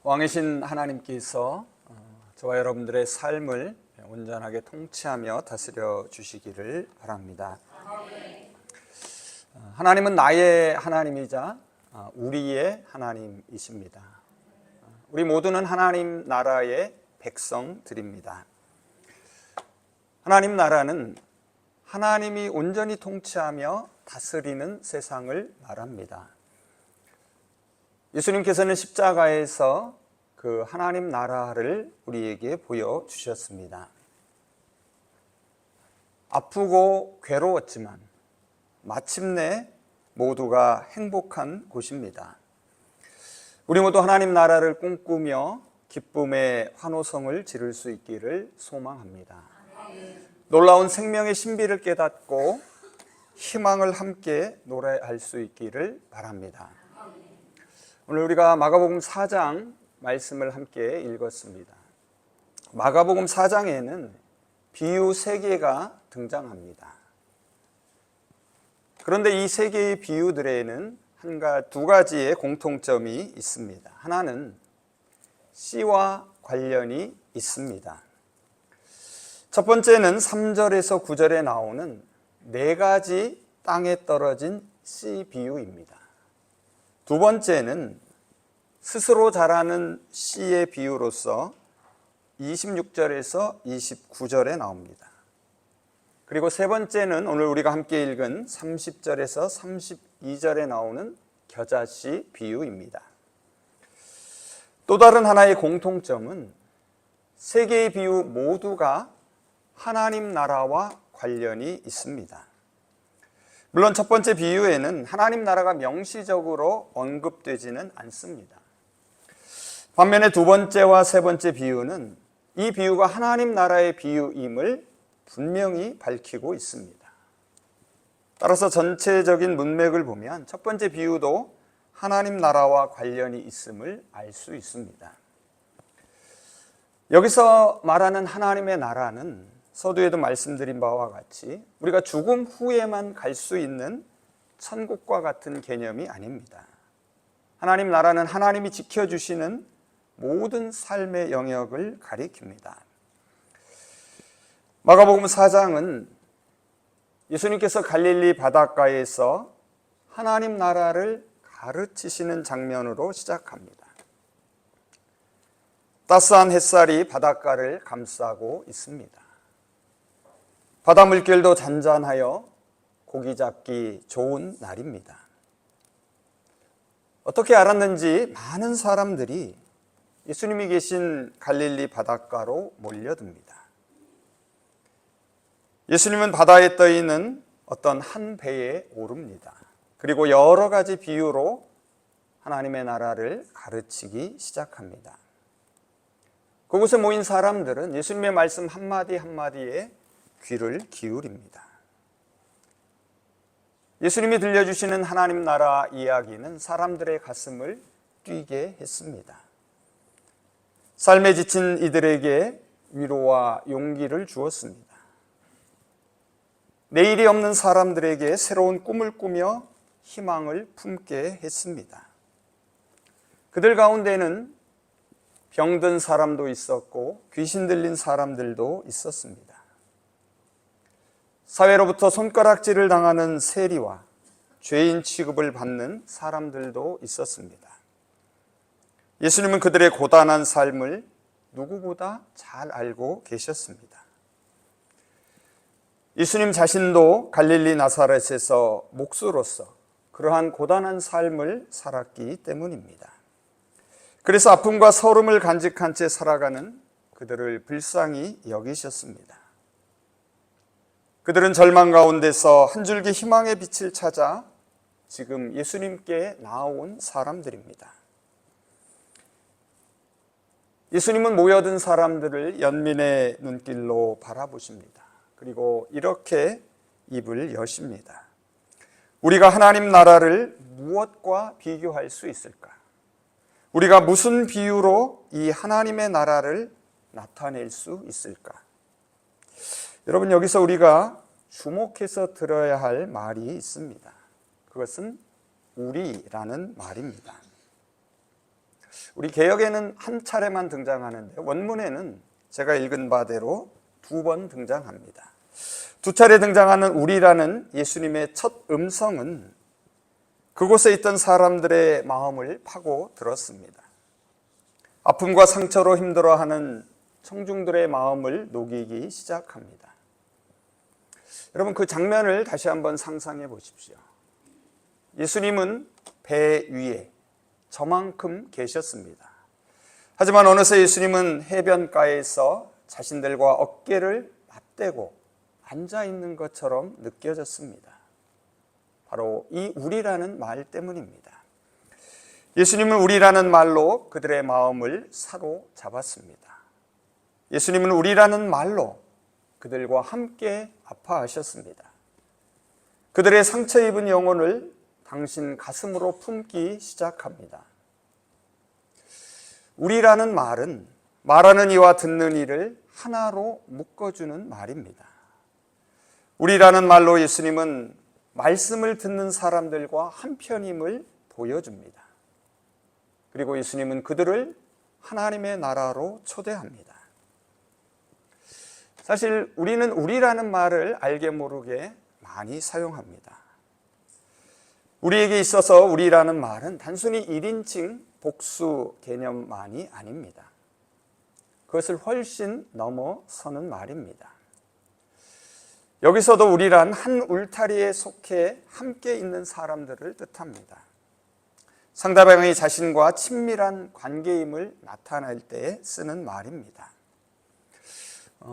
왕이신 하나님께서 저와 여러분들의 삶을 온전하게 통치하며 다스려 주시기를 바랍니다. 하나님은 나의 하나님이자 우리의 하나님이십니다. 우리 모두는 하나님 나라의 백성들입니다. 하나님 나라는 하나님이 온전히 통치하며 다스리는 세상을 말합니다. 예수님께서는 십자가에서 그 하나님 나라를 우리에게 보여주셨습니다. 아프고 괴로웠지만 마침내 모두가 행복한 곳입니다. 우리 모두 하나님 나라를 꿈꾸며 기쁨의 환호성을 지를 수 있기를 소망합니다. 놀라운 생명의 신비를 깨닫고 희망을 함께 노래할 수 있기를 바랍니다. 오늘 우리가 마가복음 4장 말씀을 함께 읽었습니다. 마가복음 4장에는 비유 3개가 등장합니다. 그런데 이 3개의 비유들에는 두 가지의 공통점이 있습니다. 하나는 씨와 관련이 있습니다. 첫 번째는 3절에서 9절에 나오는 4가지 땅에 떨어진 씨 비유입니다. 두 번째는 스스로 자라는 씨의 비유로서 26절에서 29절에 나옵니다. 그리고 세 번째는 오늘 우리가 함께 읽은 30절에서 32절에 나오는 겨자씨 비유입니다. 또 다른 하나의 공통점은 3개의 비유 모두가 하나님 나라와 관련이 있습니다. 물론 첫 번째 비유에는 하나님 나라가 명시적으로 언급되지는 않습니다. 반면에 두 번째와 세 번째 비유는 이 비유가 하나님 나라의 비유임을 분명히 밝히고 있습니다. 따라서 전체적인 문맥을 보면 첫 번째 비유도 하나님 나라와 관련이 있음을 알 수 있습니다. 여기서 말하는 하나님의 나라는 서두에도 말씀드린 바와 같이 우리가 죽음 후에만 갈 수 있는 천국과 같은 개념이 아닙니다. 하나님 나라는 하나님이 지켜주시는 모든 삶의 영역을 가리킵니다. 마가복음 4장은 예수님께서 갈릴리 바닷가에서 하나님 나라를 가르치시는 장면으로 시작합니다. 따스한 햇살이 바닷가를 감싸고 있습니다. 바다 물결도 잔잔하여 고기 잡기 좋은 날입니다. 어떻게 알았는지 많은 사람들이 예수님이 계신 갈릴리 바닷가로 몰려듭니다. 예수님은 바다에 떠 있는 어떤 한 배에 오릅니다. 그리고 여러 가지 비유로 하나님의 나라를 가르치기 시작합니다. 그곳에 모인 사람들은 예수님의 말씀 한마디 한마디에 귀를 기울입니다. 예수님이 들려주시는 하나님 나라 이야기는 사람들의 가슴을 뛰게 했습니다. 삶에 지친 이들에게 위로와 용기를 주었습니다. 내일이 없는 사람들에게 새로운 꿈을 꾸며 희망을 품게 했습니다. 그들 가운데는 병든 사람도 있었고 귀신 들린 사람들도 있었습니다. 사회로부터 손가락질을 당하는 세리와 죄인 취급을 받는 사람들도 있었습니다. 예수님은 그들의 고단한 삶을 누구보다 잘 알고 계셨습니다. 예수님 자신도 갈릴리 나사렛에서 목수로서 그러한 고단한 삶을 살았기 때문입니다. 그래서 아픔과 서름을 간직한 채 살아가는 그들을 불쌍히 여기셨습니다. 그들은 절망 가운데서 한 줄기 희망의 빛을 찾아 지금 예수님께 나아온 사람들입니다. 예수님은 모여든 사람들을 연민의 눈길로 바라보십니다. 그리고 이렇게 입을 여십니다. 우리가 하나님 나라를 무엇과 비교할 수 있을까? 우리가 무슨 비유로 이 하나님의 나라를 나타낼 수 있을까? 여러분, 여기서 우리가 주목해서 들어야 할 말이 있습니다. 그것은 우리라는 말입니다. 우리 개역에는 한 차례만 등장하는데 원문에는 제가 읽은 바대로 2번 등장합니다. 2차례 등장하는 우리라는 예수님의 첫 음성은 그곳에 있던 사람들의 마음을 파고 들었습니다. 아픔과 상처로 힘들어하는 청중들의 마음을 녹이기 시작합니다. 여러분, 그 장면을 다시 한번 상상해 보십시오. 예수님은 배 위에 저만큼 계셨습니다. 하지만 어느새 예수님은 해변가에서 자신들과 어깨를 맞대고 앉아 있는 것처럼 느껴졌습니다. 바로 이 우리라는 말 때문입니다. 예수님은 우리라는 말로 그들의 마음을 사로잡았습니다. 예수님은 우리라는 말로 그들과 함께 아파하셨습니다. 그들의 상처 입은 영혼을 당신 가슴으로 품기 시작합니다. 우리라는 말은 말하는 이와 듣는 이를 하나로 묶어주는 말입니다. 우리라는 말로 예수님은 말씀을 듣는 사람들과 한편임을 보여줍니다. 그리고 예수님은 그들을 하나님의 나라로 초대합니다. 사실 우리는 우리라는 말을 알게 모르게 많이 사용합니다. 우리에게 있어서 우리라는 말은 단순히 1인칭 복수 개념만이 아닙니다. 그것을 훨씬 넘어서는 말입니다. 여기서도 우리란 한 울타리에 속해 함께 있는 사람들을 뜻합니다. 상대방이 자신과 친밀한 관계임을 나타낼 때 쓰는 말입니다.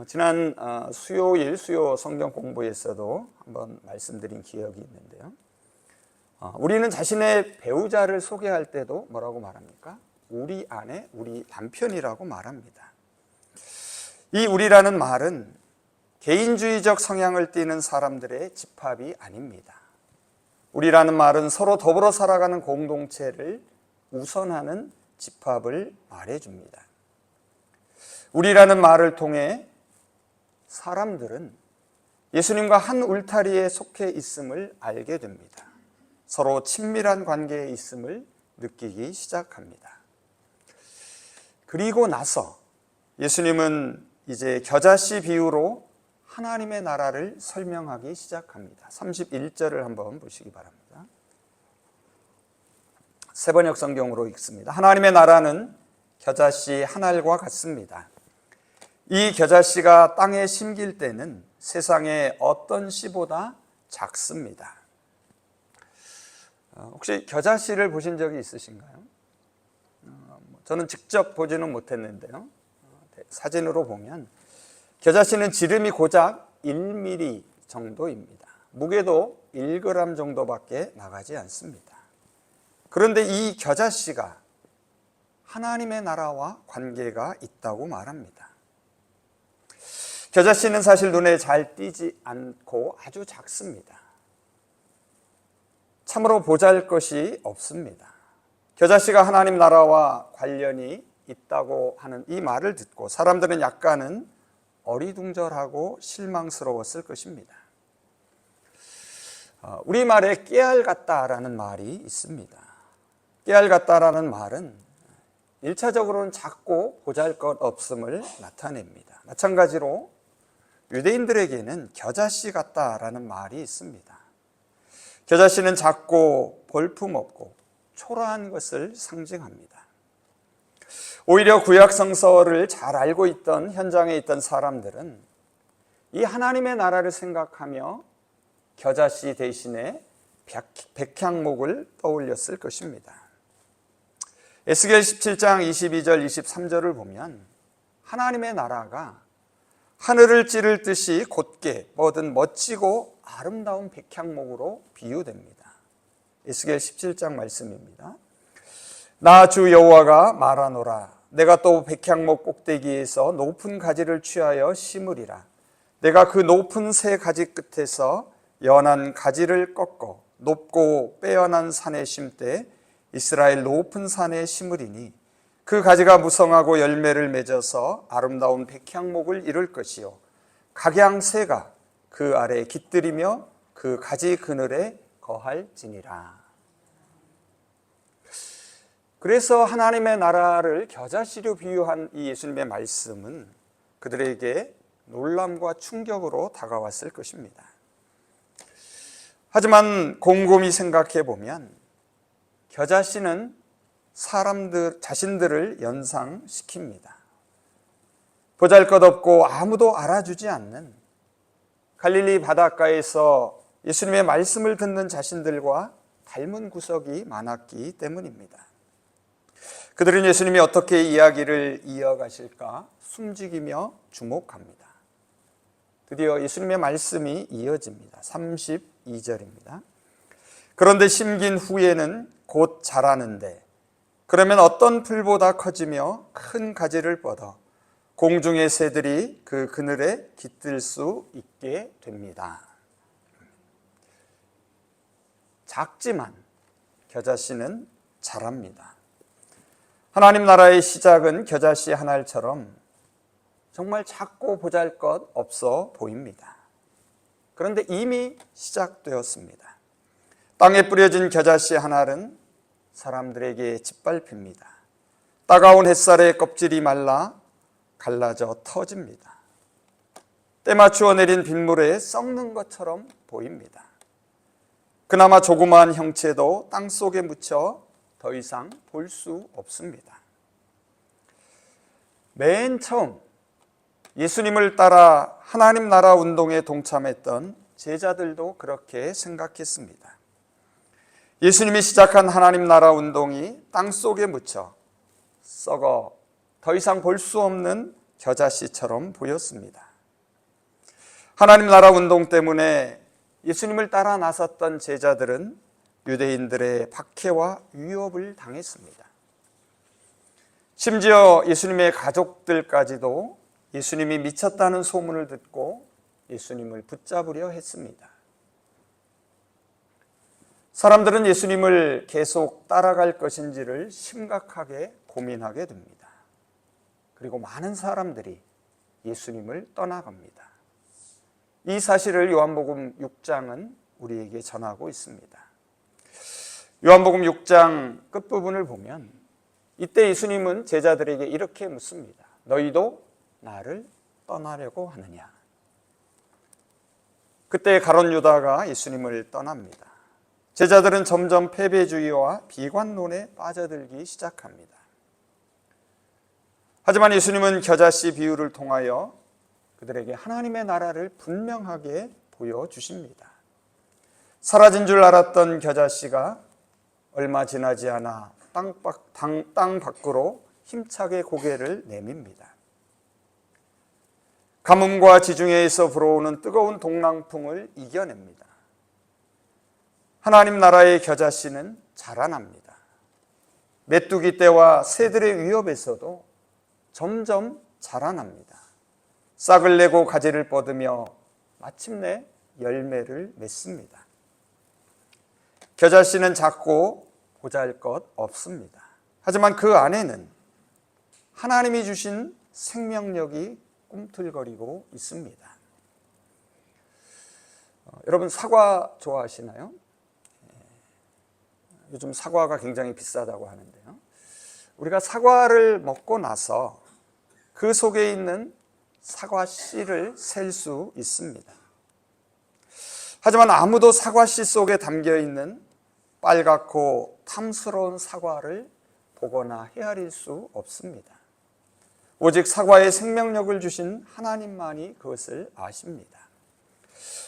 지난 수요일 수요 성경 공부에서도 한번 말씀드린 기억이 있는데요. 우리는 자신의 배우자를 소개할 때도 뭐라고 말합니까? 우리 아내, 우리 남편이라고 말합니다. 이 우리라는 말은 개인주의적 성향을 띠는 사람들의 집합이 아닙니다. 우리라는 말은 서로 더불어 살아가는 공동체를 우선하는 집합을 말해줍니다. 우리라는 말을 통해 사람들은 예수님과 한 울타리에 속해 있음을 알게 됩니다. 서로 친밀한 관계에 있음을 느끼기 시작합니다. 그리고 나서 예수님은 이제 겨자씨 비유로 하나님의 나라를 설명하기 시작합니다. 31절을 한번 보시기 바랍니다. 세번역 성경으로 읽습니다. 하나님의 나라는 겨자씨 한 알과 같습니다. 이 겨자씨가 땅에 심길 때는 세상의 어떤 씨보다 작습니다. 혹시 겨자씨를 보신 적이 있으신가요? 저는 직접 보지는 못했는데요. 사진으로 보면 겨자씨는 지름이 고작 1mm 정도입니다. 무게도 1g 정도밖에 나가지 않습니다. 그런데 이 겨자씨가 하나님의 나라와 관계가 있다고 말합니다. 겨자씨는 사실 눈에 잘 띄지 않고 아주 작습니다. 참으로 보잘것이 없습니다. 겨자씨가 하나님 나라와 관련이 있다고 하는 이 말을 듣고 사람들은 약간은 어리둥절하고 실망스러웠을 것입니다. 우리말에 깨알 같다라는 말이 있습니다. 깨알 같다라는 말은 1차적으로는 작고 보잘것없음을 나타냅니다. 마찬가지로 유대인들에게는 겨자씨 같다라는 말이 있습니다. 겨자씨는 작고 볼품없고 초라한 것을 상징합니다. 오히려 구약 성서를 잘 알고 있던 현장에 있던 사람들은 이 하나님의 나라를 생각하며 겨자씨 대신에 백향목을 떠올렸을 것입니다. 에스겔 17장 22절 23절을 보면 하나님의 나라가 하늘을 찌를 듯이 곧게 뻗은 멋지고 아름다운 백향목으로 비유됩니다. 에스겔 17장 말씀입니다. 나 주 여호와가 말하노라. 내가 또 백향목 꼭대기에서 높은 가지를 취하여 심으리라. 내가 그 높은 새 가지 끝에서 연한 가지를 꺾어 높고 빼어난 산에 심되 이스라엘 높은 산에 심으리니 그 가지가 무성하고 열매를 맺어서 아름다운 백향목을 이룰 것이요 각양새가 그 아래 깃들이며 그 가지 그늘에 거할지니라. 그래서 하나님의 나라를 겨자씨로 비유한 이 예수님의 말씀은 그들에게 놀람과 충격으로 다가왔을 것입니다. 하지만 곰곰이 생각해 보면 겨자씨는 사람들 자신들을 연상시킵니다. 보잘것없고 아무도 알아주지 않는 갈릴리 바닷가에서 예수님의 말씀을 듣는 자신들과 닮은 구석이 많았기 때문입니다. 그들은 예수님이 어떻게 이야기를 이어가실까 숨죽이며 주목합니다. 드디어 예수님의 말씀이 이어집니다. 32절입니다. 그런데 심긴 후에는 곧 자라는데 그러면 어떤 풀보다 커지며 큰 가지를 뻗어 공중의 새들이 그 그늘에 깃들 수 있게 됩니다. 작지만 겨자씨는 자랍니다. 하나님 나라의 시작은 겨자씨 한 알처럼 정말 작고 보잘것 없어 보입니다. 그런데 이미 시작되었습니다. 땅에 뿌려진 겨자씨 한 알은 사람들에게 짓밟힙니다. 따가운 햇살에 껍질이 말라 갈라져 터집니다. 때 맞추어 내린 빗물에 썩는 것처럼 보입니다. 그나마 조그마한 형체도 땅 속에 묻혀 더 이상 볼 수 없습니다. 맨 처음 예수님을 따라 하나님 나라 운동에 동참했던 제자들도 그렇게 생각했습니다. 예수님이 시작한 하나님 나라 운동이 땅 속에 묻혀 썩어 더 이상 볼 수 없는 겨자씨처럼 보였습니다. 하나님 나라 운동 때문에 예수님을 따라 나섰던 제자들은 유대인들의 박해와 위협을 당했습니다. 심지어 예수님의 가족들까지도 예수님이 미쳤다는 소문을 듣고 예수님을 붙잡으려 했습니다. 사람들은 예수님을 계속 따라갈 것인지를 심각하게 고민하게 됩니다. 그리고 많은 사람들이 예수님을 떠나갑니다. 이 사실을 요한복음 6장은 우리에게 전하고 있습니다. 요한복음 6장 끝부분을 보면 이때 예수님은 제자들에게 이렇게 묻습니다. 너희도 나를 떠나려고 하느냐? 그때 가룟 유다가 예수님을 떠납니다. 제자들은 점점 패배주의와 비관론에 빠져들기 시작합니다. 하지만 예수님은 겨자씨 비유를 통하여 그들에게 하나님의 나라를 분명하게 보여주십니다. 사라진 줄 알았던 겨자씨가 얼마 지나지 않아 땅 밖으로 힘차게 고개를 내밉니다. 가뭄과 지중해에서 불어오는 뜨거운 동랑풍을 이겨냅니다. 하나님 나라의 겨자씨는 자라납니다. 메뚜기 떼와 새들의 위협에서도 점점 자라납니다. 싹을 내고 가지를 뻗으며 마침내 열매를 맺습니다. 겨자씨는 작고 보잘것 없습니다. 하지만 그 안에는 하나님이 주신 생명력이 꿈틀거리고 있습니다. 여러분 사과 좋아하시나요? 요즘 사과가 굉장히 비싸다고 하는데요. 우리가 사과를 먹고 나서 그 속에 있는 사과 씨를 셀 수 있습니다. 하지만 아무도 사과 씨 속에 담겨 있는 빨갛고 탐스러운 사과를 보거나 헤아릴 수 없습니다. 오직 사과의 생명력을 주신 하나님만이 그것을 아십니다.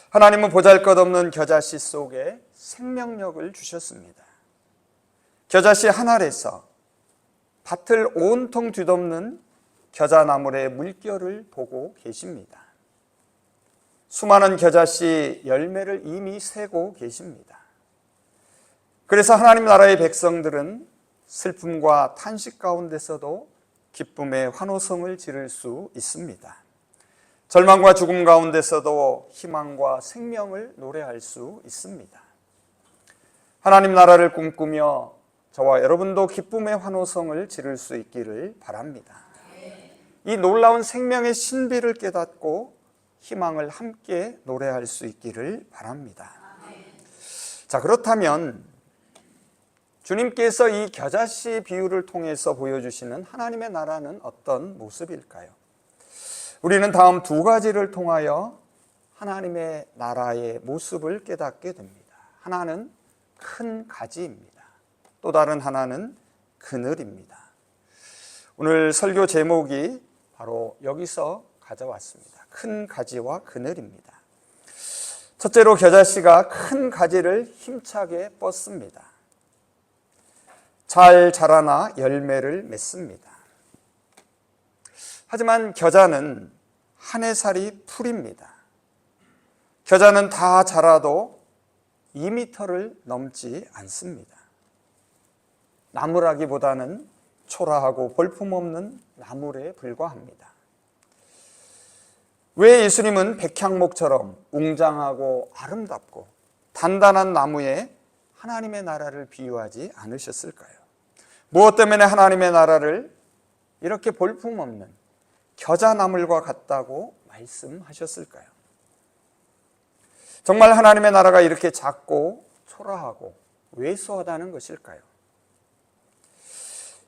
하나님은 보잘것없는 겨자씨 속에 생명력을 주셨습니다. 겨자씨 한 알에서 밭을 온통 뒤덮는 겨자나물의 물결을 보고 계십니다. 수많은 겨자씨 열매를 이미 세고 계십니다. 그래서 하나님 나라의 백성들은 슬픔과 탄식 가운데서도 기쁨의 환호성을 지를 수 있습니다. 절망과 죽음 가운데서도 희망과 생명을 노래할 수 있습니다. 하나님 나라를 꿈꾸며 저와 여러분도 기쁨의 환호성을 지를 수 있기를 바랍니다. 이 놀라운 생명의 신비를 깨닫고 희망을 함께 노래할 수 있기를 바랍니다. 자, 그렇다면 주님께서 이 겨자씨 비유를 통해서 보여주시는 하나님의 나라는 어떤 모습일까요? 우리는 다음 두 가지를 통하여 하나님의 나라의 모습을 깨닫게 됩니다. 하나는 큰 가지입니다. 또 다른 하나는 그늘입니다. 오늘 설교 제목이 바로 여기서 가져왔습니다. 큰 가지와 그늘입니다. 첫째로 겨자씨가 큰 가지를 힘차게 뻗습니다. 잘 자라나 열매를 맺습니다. 하지만 겨자는 한 해살이 풀입니다. 겨자는 다 자라도 2m를 넘지 않습니다. 나무라기보다는 초라하고 볼품없는 나물에 불과합니다. 왜 예수님은 백향목처럼 웅장하고 아름답고 단단한 나무에 하나님의 나라를 비유하지 않으셨을까요? 무엇 때문에 하나님의 나라를 이렇게 볼품없는 겨자나물과 같다고 말씀하셨을까요? 정말 하나님의 나라가 이렇게 작고 초라하고 왜소하다는 것일까요?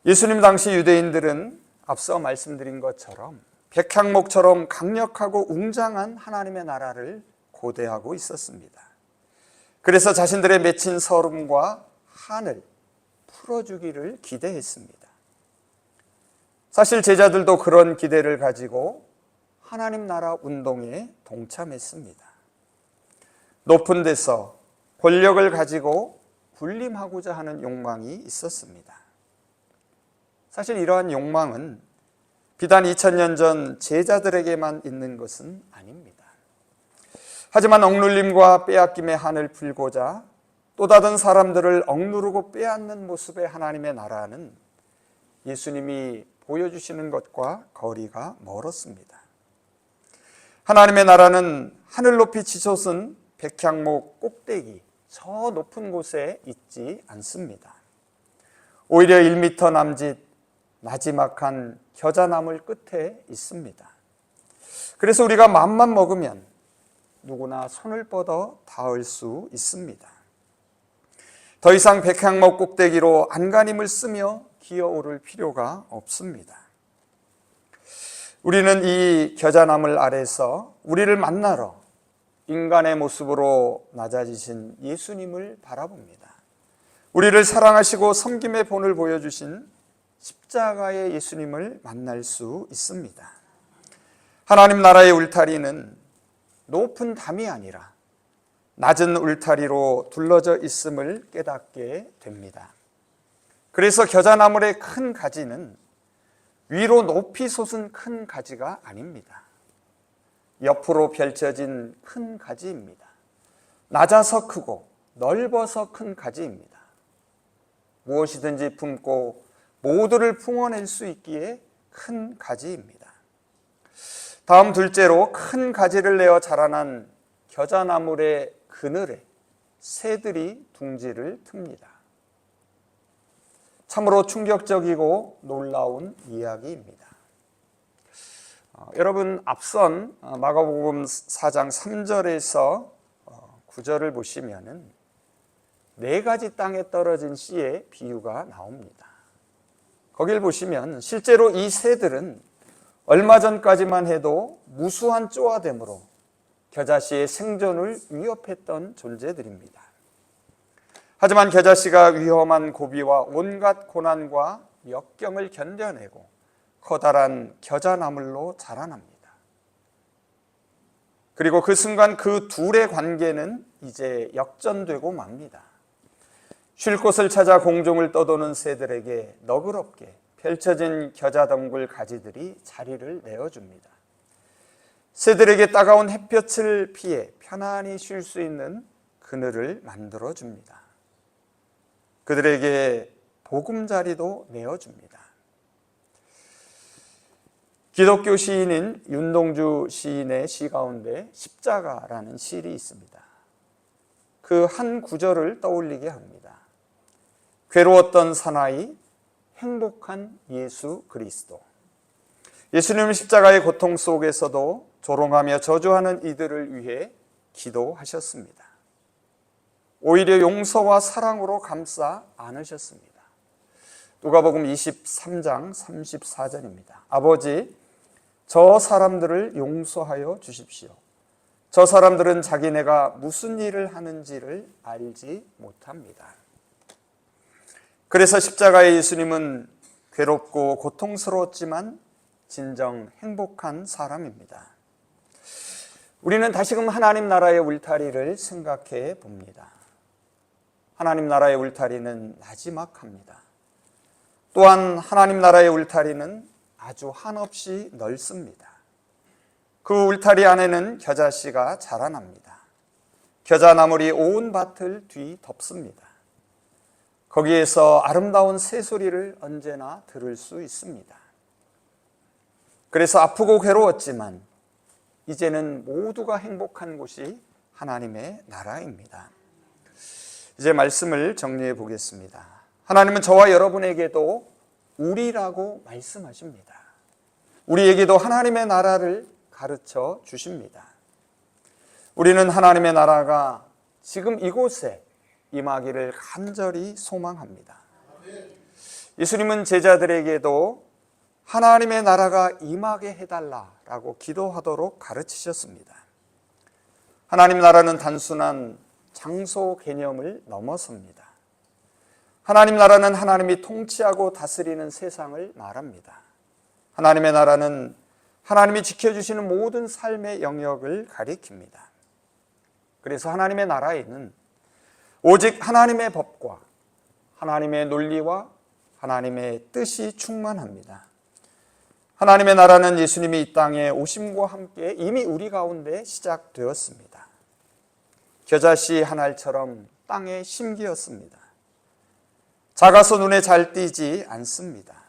예수님 당시 유대인들은 앞서 말씀드린 것처럼 백향목처럼 강력하고 웅장한 하나님의 나라를 고대하고 있었습니다. 그래서 자신들의 맺힌 서름과 한을 풀어주기를 기대했습니다. 사실 제자들도 그런 기대를 가지고 하나님 나라 운동에 동참했습니다. 높은 데서 권력을 가지고 군림하고자 하는 욕망이 있었습니다. 사실 이러한 욕망은 비단 2000년 전 제자들에게만 있는 것은 아닙니다. 하지만 억눌림과 빼앗김의 한을 풀고자 또 다른 사람들을 억누르고 빼앗는 모습의 하나님의 나라는 예수님이 보여주시는 것과 거리가 멀었습니다. 하나님의 나라는 하늘 높이 치솟은 백향목 꼭대기 저 높은 곳에 있지 않습니다. 오히려 1m 남짓 나지막한 겨자나물 끝에 있습니다. 그래서 우리가 맘만 먹으면 누구나 손을 뻗어 닿을 수 있습니다. 더 이상 백향목 꼭대기로 안간힘을 쓰며 기어오를 필요가 없습니다. 우리는 이 겨자나물 아래서 우리를 만나러 인간의 모습으로 낮아지신 예수님을 바라봅니다. 우리를 사랑하시고 섬김의 본을 보여주신 십자가의 예수님을 만날 수 있습니다. 하나님 나라의 울타리는 높은 담이 아니라 낮은 울타리로 둘러져 있음을 깨닫게 됩니다. 그래서 겨자나물의 큰 가지는 위로 높이 솟은 큰 가지가 아닙니다. 옆으로 펼쳐진 큰 가지입니다. 낮아서 크고 넓어서 큰 가지입니다. 무엇이든지 품고 모두를 품어낼 수 있기에 큰 가지입니다. 다음 둘째로 큰 가지를 내어 자라난 겨자나물의 그늘에 새들이 둥지를 틉니다. 참으로 충격적이고 놀라운 이야기입니다. 여러분 앞선 마가복음 4장 3절에서 9절을 보시면은 4가지 땅에 떨어진 씨의 비유가 나옵니다. 거길 보시면 실제로 이 새들은 얼마 전까지만 해도 무수한 쪼아됨으로 겨자씨의 생존을 위협했던 존재들입니다. 하지만 겨자씨가 위험한 고비와 온갖 고난과 역경을 견뎌내고 커다란 겨자나물로 자라납니다. 그리고 그 순간 그 둘의 관계는 이제 역전되고 맙니다. 쉴 곳을 찾아 공중을 떠도는 새들에게 너그럽게 펼쳐진 겨자덩굴 가지들이 자리를 내어줍니다. 새들에게 따가운 햇볕을 피해 편안히 쉴 수 있는 그늘을 만들어줍니다. 그들에게 보금자리도 내어줍니다. 기독교 시인인 윤동주 시인의 시 가운데 십자가라는 시이 있습니다. 그 한 구절을 떠올리게 합니다. 괴로웠던 사나이, 행복한 예수 그리스도. 예수님은 십자가의 고통 속에서도 조롱하며 저주하는 이들을 위해 기도하셨습니다. 오히려 용서와 사랑으로 감싸 안으셨습니다. 누가복음 23장 34절입니다. 아버지, 저 사람들을 용서하여 주십시오. 저 사람들은 자기네가 무슨 일을 하는지를 알지 못합니다. 그래서 십자가의 예수님은 괴롭고 고통스러웠지만 진정 행복한 사람입니다. 우리는 다시금 하나님 나라의 울타리를 생각해 봅니다. 하나님 나라의 울타리는 나지막합니다. 또한 하나님 나라의 울타리는 아주 한없이 넓습니다. 그 울타리 안에는 겨자씨가 자라납니다. 겨자나물이 온 밭을 뒤덮습니다. 거기에서 아름다운 새소리를 언제나 들을 수 있습니다. 그래서 아프고 괴로웠지만 이제는 모두가 행복한 곳이 하나님의 나라입니다. 이제 말씀을 정리해 보겠습니다. 하나님은 저와 여러분에게도 우리라고 말씀하십니다. 우리에게도 하나님의 나라를 가르쳐 주십니다. 우리는 하나님의 나라가 지금 이곳에 임하기를 간절히 소망합니다. 예수님은 제자들에게도 하나님의 나라가 임하게 해달라라고 기도하도록 가르치셨습니다. 하나님 나라는 단순한 장소 개념을 넘어섭니다. 하나님 나라는 하나님이 통치하고 다스리는 세상을 말합니다. 하나님의 나라는 하나님이 지켜주시는 모든 삶의 영역을 가리킵니다. 그래서 하나님의 나라에는 오직 하나님의 법과 하나님의 논리와 하나님의 뜻이 충만합니다. 하나님의 나라는 예수님이 이 땅에 오심과 함께 이미 우리 가운데 시작되었습니다. 겨자씨 한 알처럼 땅에 심기었습니다. 작아서 눈에 잘 띄지 않습니다.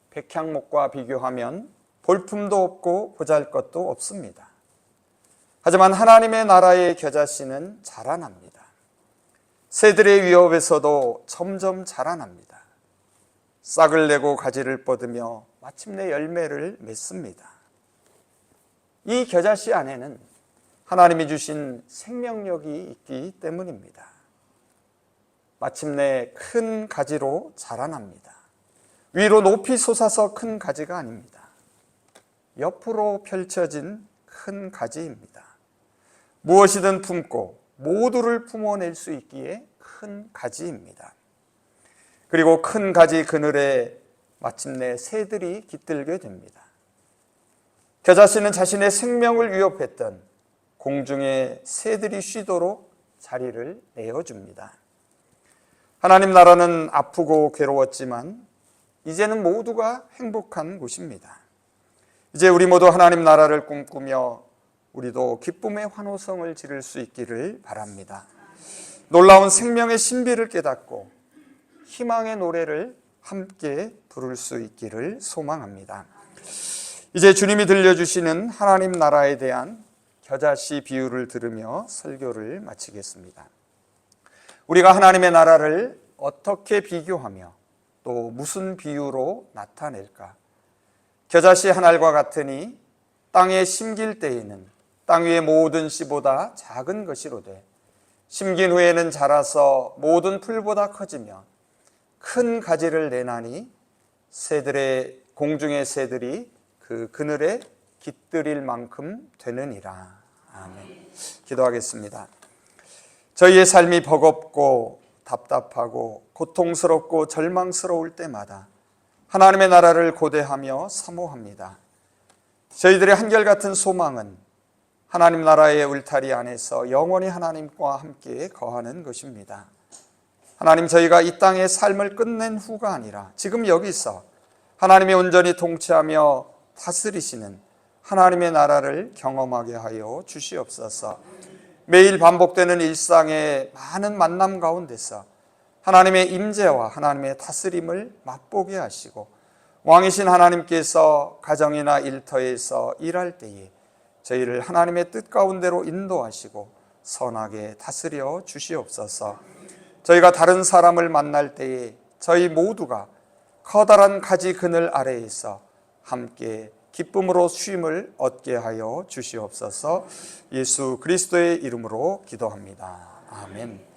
백향목과 비교하면 볼품도 없고 보잘것도 없습니다. 하지만 하나님의 나라의 겨자씨는 자라납니다. 새들의 위협에서도 점점 자라납니다. 싹을 내고 가지를 뻗으며 마침내 열매를 맺습니다. 이 겨자씨 안에는 하나님이 주신 생명력이 있기 때문입니다. 마침내 큰 가지로 자라납니다. 위로 높이 솟아서 큰 가지가 아닙니다. 옆으로 펼쳐진 큰 가지입니다. 무엇이든 품고 모두를 품어낼 수 있기에 큰 가지입니다. 그리고 큰 가지 그늘에 마침내 새들이 깃들게 됩니다. 겨자씨는 자신의 생명을 위협했던 공중의 새들이 쉬도록 자리를 내어줍니다. 하나님 나라는 아프고 괴로웠지만 이제는 모두가 행복한 곳입니다. 이제 우리 모두 하나님 나라를 꿈꾸며 우리도 기쁨의 환호성을 지를 수 있기를 바랍니다. 놀라운 생명의 신비를 깨닫고 희망의 노래를 함께 부를 수 있기를 소망합니다. 이제 주님이 들려주시는 하나님 나라에 대한 겨자씨 비유를 들으며 설교를 마치겠습니다. 우리가 하나님의 나라를 어떻게 비교하며 또 무슨 비유로 나타낼까? 겨자씨 한 알과 같으니 땅에 심길 때에는 땅 위의 모든 씨보다 작은 것이로되 심긴 후에는 자라서 모든 풀보다 커지며 큰 가지를 내나니 새들의 공중의 새들이 그 그늘에 깃들일 만큼 되느니라. 아멘. 기도하겠습니다. 저희의 삶이 버겁고 답답하고 고통스럽고 절망스러울 때마다 하나님의 나라를 고대하며 사모합니다. 저희들의 한결같은 소망은 하나님 나라의 울타리 안에서 영원히 하나님과 함께 거하는 것입니다. 하나님, 저희가 이 땅의 삶을 끝낸 후가 아니라 지금 여기서 하나님이 온전히 통치하며 다스리시는 하나님의 나라를 경험하게 하여 주시옵소서. 매일 반복되는 일상의 많은 만남 가운데서 하나님의 임재와 하나님의 다스림을 맛보게 하시고 왕이신 하나님께서 가정이나 일터에서 일할 때에 저희를 하나님의 뜻 가운데로 인도하시고 선하게 다스려 주시옵소서. 저희가 다른 사람을 만날 때에 저희 모두가 커다란 가지 그늘 아래에서 함께 기쁨으로 쉼을 얻게 하여 주시옵소서. 예수 그리스도의 이름으로 기도합니다. 아멘.